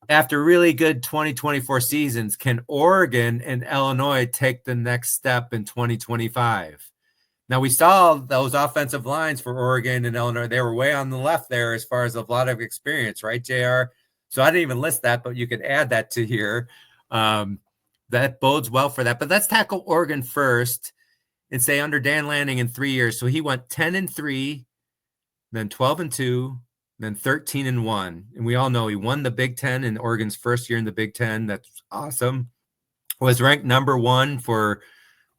after really good 2024 seasons, can Oregon and Illinois take the next step in 2025? Now, we saw those offensive lines for Oregon and Illinois. They were way on the left there as far as a lot of experience, right, JR? So I didn't even list that, but you could add that to here. That bodes well for that. But let's tackle Oregon first and say under Dan Lanning in 3 years. So he went 10-3, then 12-2, then 13-1. And we all know he won the Big Ten in Oregon's first year in the Big Ten. That's awesome. Was ranked number 1 for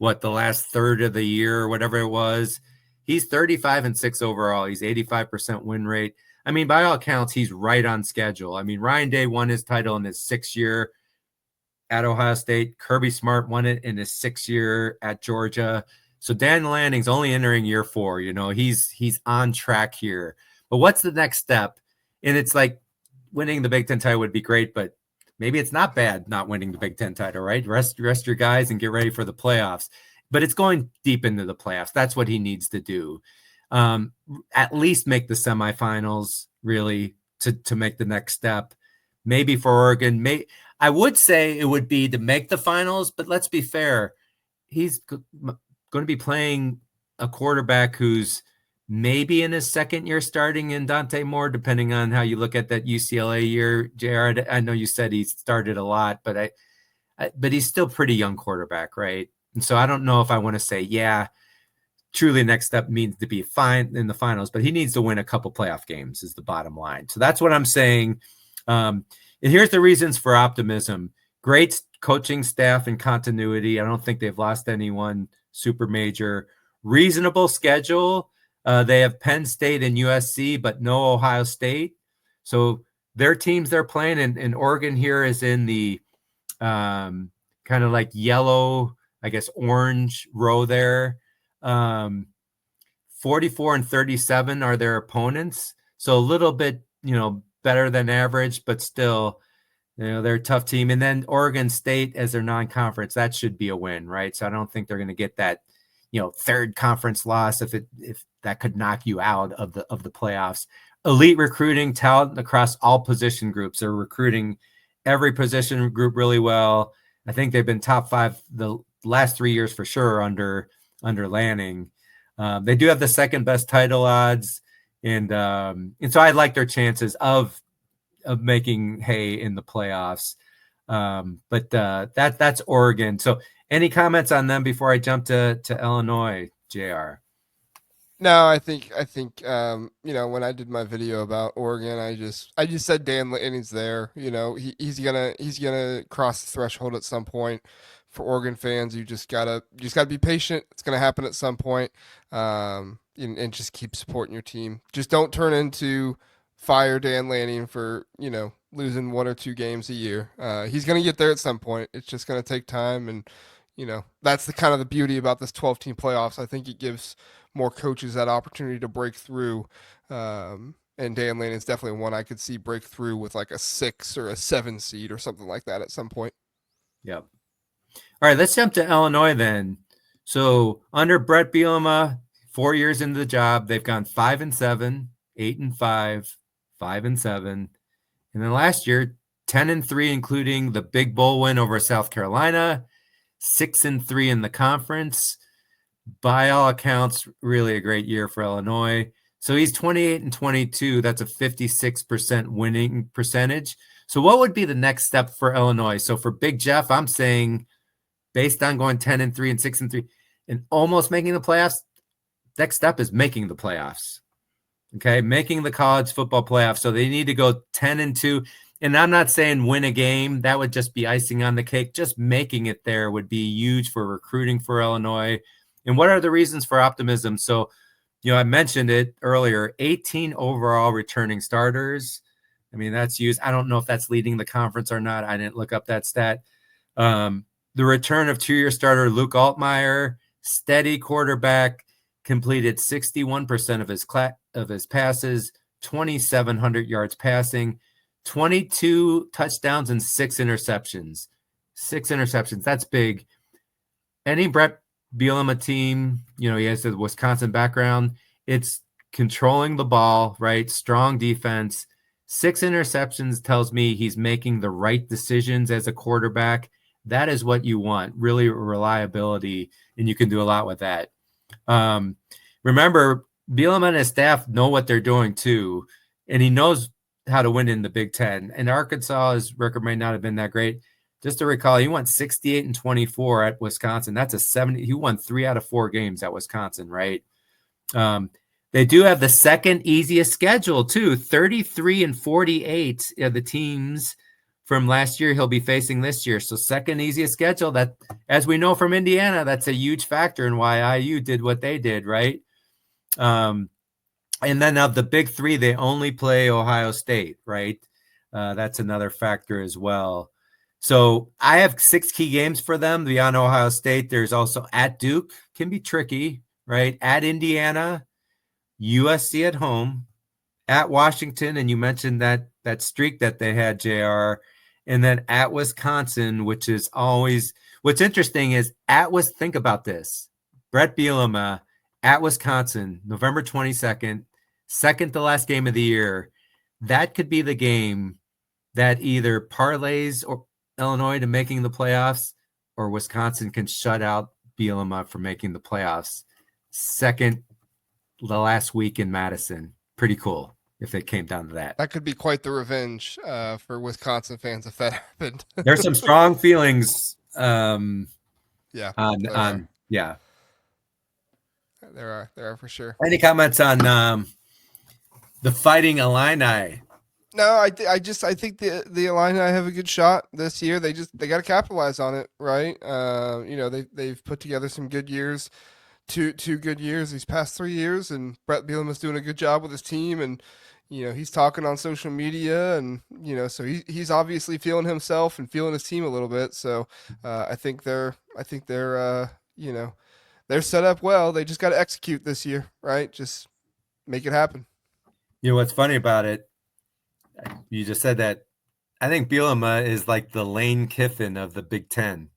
the last third of the year or whatever it was. He's 35-6 overall. He's 85% win rate. I mean, by all accounts, he's right on schedule. I mean, Ryan Day won his title in his 6th year at Ohio State. Kirby Smart won it in his 6th year at Georgia. So Dan Lanning's only entering year 4. You know, he's on track here. But what's the next step? And it's like winning the Big Ten title would be great, but maybe it's not bad not winning the Big Ten title, right? Rest your guys and get ready for the playoffs. But it's going deep into the playoffs. That's what he needs to do. At least make the semifinals, really, to make the next step. Maybe for Oregon, I would say it would be to make the finals, but let's be fair. He's going to be playing a quarterback who's maybe in his 2nd year starting in Dante Moore, depending on how you look at that UCLA year. JR, I know you said he started a lot, but but he's still pretty young quarterback, right? And so I don't know if I want to say, yeah, truly next step means to be fine in the finals, but he needs to win a couple playoff games is the bottom line. So that's what I'm saying. And here's the reasons for optimism. Great coaching staff and continuity. I don't think they've lost anyone super major. Reasonable schedule. They have Penn State and USC, but no Ohio State. So their teams they're playing, and Oregon here is in the kind of like yellow, I guess, orange row there. 44-37 are their opponents. So a little bit, better than average, but still, they're a tough team. And then Oregon State as their non-conference, that should be a win, right? So I don't think they're going to get that, third conference loss if that could knock you out of the playoffs. Elite recruiting, talent across all position groups. They're recruiting every position group really well. I think they've been top 5 the last 3 years for sure under Lanning. They do have the 2nd best title odds, and so I like their chances of making hay in the playoffs. But that's Oregon. So any comments on them before I jump to Illinois, JR? No, I think when I did my video about Oregon, I just said Dan Lanning's there. He's gonna cross the threshold at some point. For Oregon fans, you just gotta be patient. It's gonna happen at some point, and just keep supporting your team. Just don't turn into fire Dan Lanning for losing 1 or 2 games a year. He's gonna get there at some point. It's just gonna take time, and that's the kind of the beauty about this 12-team playoffs. I think it gives more coaches that opportunity to break through. And Dan Lanning is definitely one I could see break through with like a 6 or a 7 seed or something like that at some point. Yep. All right, let's jump to Illinois then. So under Brett Bielema, 4 years into the job, they've gone 5-7, 8-5, 5-7, and then last year 10-3, including the big bowl win over South Carolina, 6-3 in the conference. By all accounts, really a great year for Illinois. So he's 28-22. That's a 56% winning percentage. So what would be the next step for Illinois? So for Big Jeff, I'm saying based on going 10-3 and 6-3 and almost making the playoffs, next step is making the playoffs. Okay, making the college football playoffs. So they need to go 10-2. And I'm not saying win a game. That would just be icing on the cake. Just making it there would be huge for recruiting for Illinois. And what are the reasons for optimism? So, I mentioned it earlier, 18 overall returning starters. I mean, that's used. I don't know if that's leading the conference or not. I didn't look up that stat. The return of 2-year starter Luke Altmaier, steady quarterback, completed 61% of his passes, 2,700 yards passing, 22 touchdowns and 6 interceptions. 6 interceptions. That's big. Any Brett Bielema team, he has the Wisconsin background. It's controlling the ball, right? Strong defense, 6 interceptions tells me he's making the right decisions as a quarterback. That is what you want, really reliability, and you can do a lot with that. Remember, Bielema and his staff know what they're doing too, and he knows how to win in the Big Ten. And Arkansas, his record may not have been that great. Just to recall, he won 68-24 at Wisconsin. That's a 70. He won 3 out of 4 games at Wisconsin, right? They do have the second easiest schedule too. 33-48 are the teams from last year he'll be facing this year. So second easiest schedule. That, as we know from Indiana, that's a huge factor in why IU did what they did, right? And then of the big 3, they only play Ohio State, right? That's another factor as well. So I have 6 key games for them beyond Ohio State. There's also at Duke, can be tricky, right? At Indiana, USC at home, at Washington, and you mentioned that streak that they had, JR, and then at Wisconsin, which is always what's interesting is think about this. Brett Bielema at Wisconsin, November 22nd, second to last game of the year. That could be the game that either parlays or Illinois to making the playoffs, or Wisconsin can shut out Bielema from making the playoffs. Second, the last week in Madison. Pretty cool if it came down to that. That could be quite the revenge for Wisconsin fans if that happened. There's some strong feelings. Yeah. Yeah. There are for sure. Any comments on the Fighting Illini? No, I think the Illini have a good shot this year. They got to capitalize on it, right? They've put together some good years, two good years these past 3 years, and Brett Bielema's doing a good job with his team, and he's talking on social media, and so he's obviously feeling himself and feeling his team a little bit. So I think they're set up well. They just got to execute this year, right? Just make it happen. What's funny about it? You just said that. I think Bielema is like the Lane Kiffin of the Big Ten.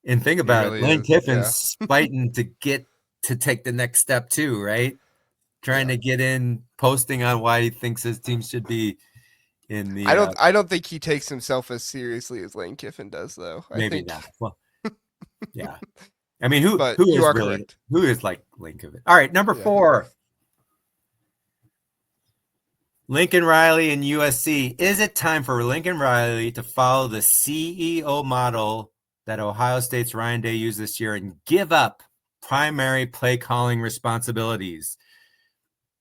And think about it, Lane Kiffin's fighting to get to take the next step too, right? Trying to get in, posting on why he thinks his team should be in the. I don't think he takes himself as seriously as Lane Kiffin does, though. Maybe not. Well, yeah. I mean, who is really correct. Who is like Lane Kiffin? All right, number 4. Lincoln Riley and USC. Is it time for Lincoln Riley to follow the CEO model that Ohio State's Ryan Day used this year and give up primary play calling responsibilities?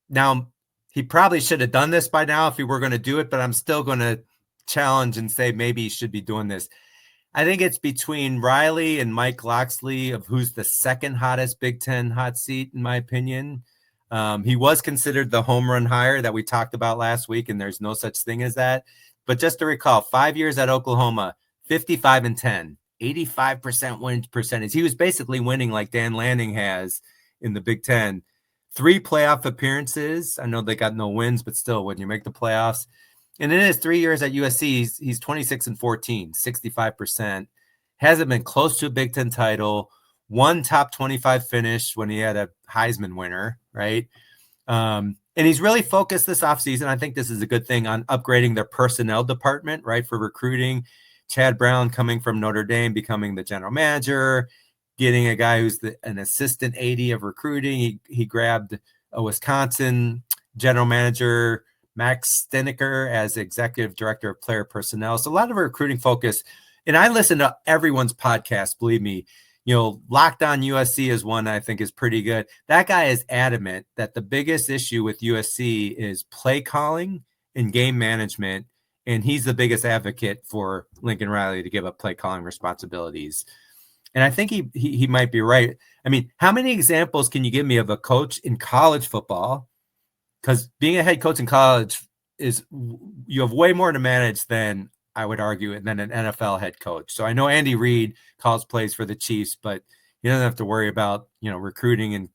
Now, he probably should have done this by now if he were going to do it, but I'm still going to challenge and say maybe he should be doing this. I think it's between Riley and Mike Locksley of who's the second hottest Big Ten hot seat, in my opinion. He was considered the home run hire that we talked about last week, and there's no such thing as that. But just to recall, 5 years at Oklahoma, 55-10, 85% win percentage. He was basically winning like Dan Lanning has in the Big Ten. 3 playoff appearances. I know they got no wins, but still, when you make the playoffs. And in his 3 years at USC, he's 26-14, 65%. Hasn't been close to a Big Ten title. One top 25 finish when he had a Heisman winner, right? And he's really focused this offseason. I think this is a good thing on upgrading their personnel department, right? For recruiting. Chad Brown coming from Notre Dame, becoming the general manager, getting a guy who's an assistant AD of recruiting. He grabbed a Wisconsin general manager, Max Steneker, as executive director of player personnel. So a lot of recruiting focus. And I listen to everyone's podcast, believe me. Locked On USC is one I think is pretty good. That guy is adamant that the biggest issue with USC is play calling and game management. And he's the biggest advocate for Lincoln Riley to give up play calling responsibilities. And I think he might be right. I mean, how many examples can you give me of a coach in college football? Because being a head coach in college you have way more to manage than, I would argue, than an NFL head coach. So I know Andy Reid calls plays for the Chiefs, but he doesn't have to worry about, recruiting and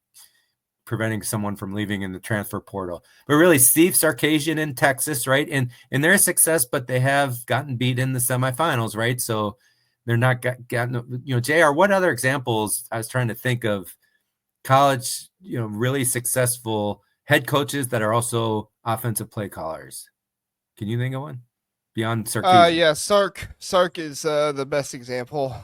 preventing someone from leaving in the transfer portal. But really, Steve Sarkisian in Texas, right? And their success, but they have gotten beat in the semifinals, right? So they're not gotten, JR, what other examples? I was trying to think of college, really successful head coaches that are also offensive play callers. Can you think of one beyond Sarkisian? Yeah, Sark is the best example.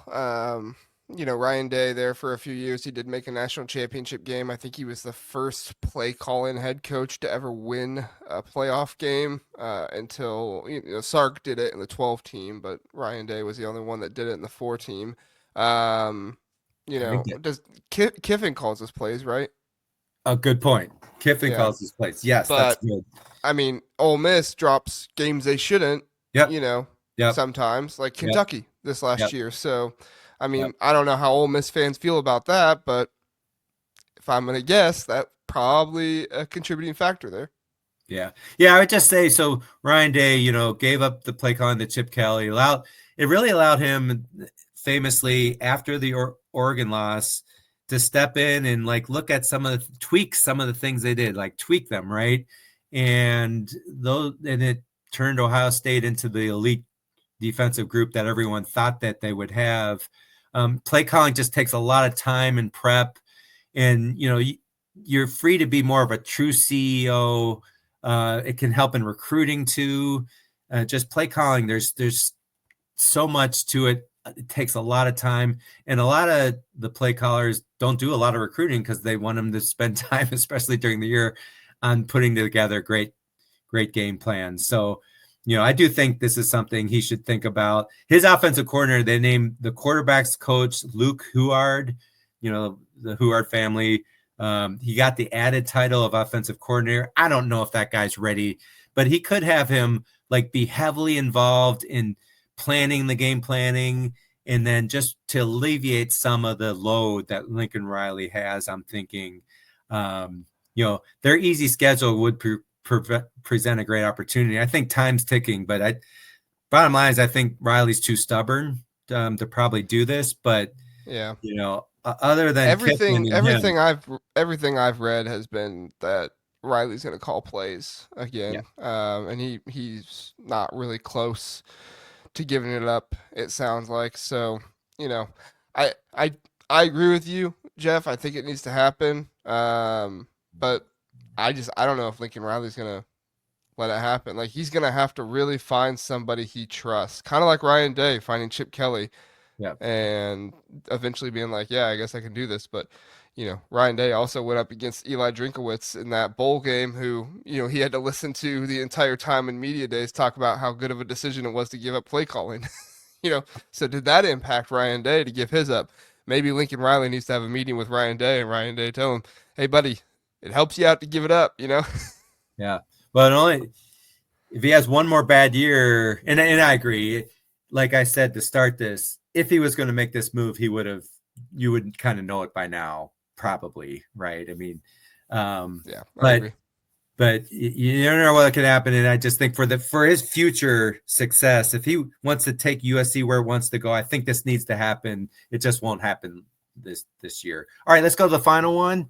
Ryan Day there for a few years. He did make a national championship game. I think he was the first play call-in head coach to ever win a playoff game until Sark did it in the 12 team, but Ryan Day was the only one that did it in the 4 team. I think that, Does Kiffin calls his plays, right? a good point. Kiffin Yeah, calls his place. Yes, that's but good. I mean, Ole Miss drops games they shouldn't, Yep, you know, yep, sometimes, like yep, Kentucky this last yep, year. So, I yep. mean, I don't know how Ole Miss fans feel about that, but if I'm going to guess, that probably a contributing factor there. Yeah. Yeah, I would just say so Ryan Day, gave up the play calling to Chip Kelly. It really allowed him famously after the Oregon loss to step in and like look at tweak some of the things they did, like tweak them, right? And it turned Ohio State into the elite defensive group that everyone thought that they would have. Play calling just takes a lot of time and prep, and you're free to be more of a true CEO. It can help in recruiting too. Just play calling. There's so much to it. It takes a lot of time, and a lot of the play callers don't do a lot of recruiting because they want them to spend time, especially during the year, on putting together great game plans. So, I do think this is something he should think about. His offensive coordinator, they named the quarterback's coach Luke Huard. The Huard family. He got the added title of offensive coordinator. I don't know if that guy's ready, but he could have him like be heavily involved in planning the game planning, and then just to alleviate some of the load that Lincoln Riley has. I'm thinking, their easy schedule would present a great opportunity. I think time's ticking, but bottom line is I think Riley's too stubborn to probably do this. But Yeah. Other than Kiffin Everything and him, everything I've read has been that Riley's going to call plays yeah, again. And he's not really close to giving it up, it sounds like. So, you know, I I I agree with you, Jeff. I think it needs to happen. But I don't know if Lincoln Riley's gonna let it happen. Like he's gonna have to really find somebody he trusts, kind of like Ryan Day finding Chip Kelly yeah, and eventually being like, yeah, I guess I can do this. But Ryan Day also went up against Eli Drinkowitz in that bowl game, who he had to listen to the entire time in media days talk about how good of a decision it was to give up play calling. So did that impact Ryan Day to give his up? Maybe Lincoln Riley needs to have a meeting with Ryan Day, and Ryan Day tell him, hey, buddy, it helps you out to give it up. yeah. But only if he has one more bad year, and I agree. Like I said to start this, if he was going to make this move, you would kind of know it by now, probably, right? I mean, Yeah, I but agree. you don't know what could happen, and I just think for his future success, if he wants to take USC where it wants to go, I think this needs to happen. It just won't happen this year. All right, let's go to the final one.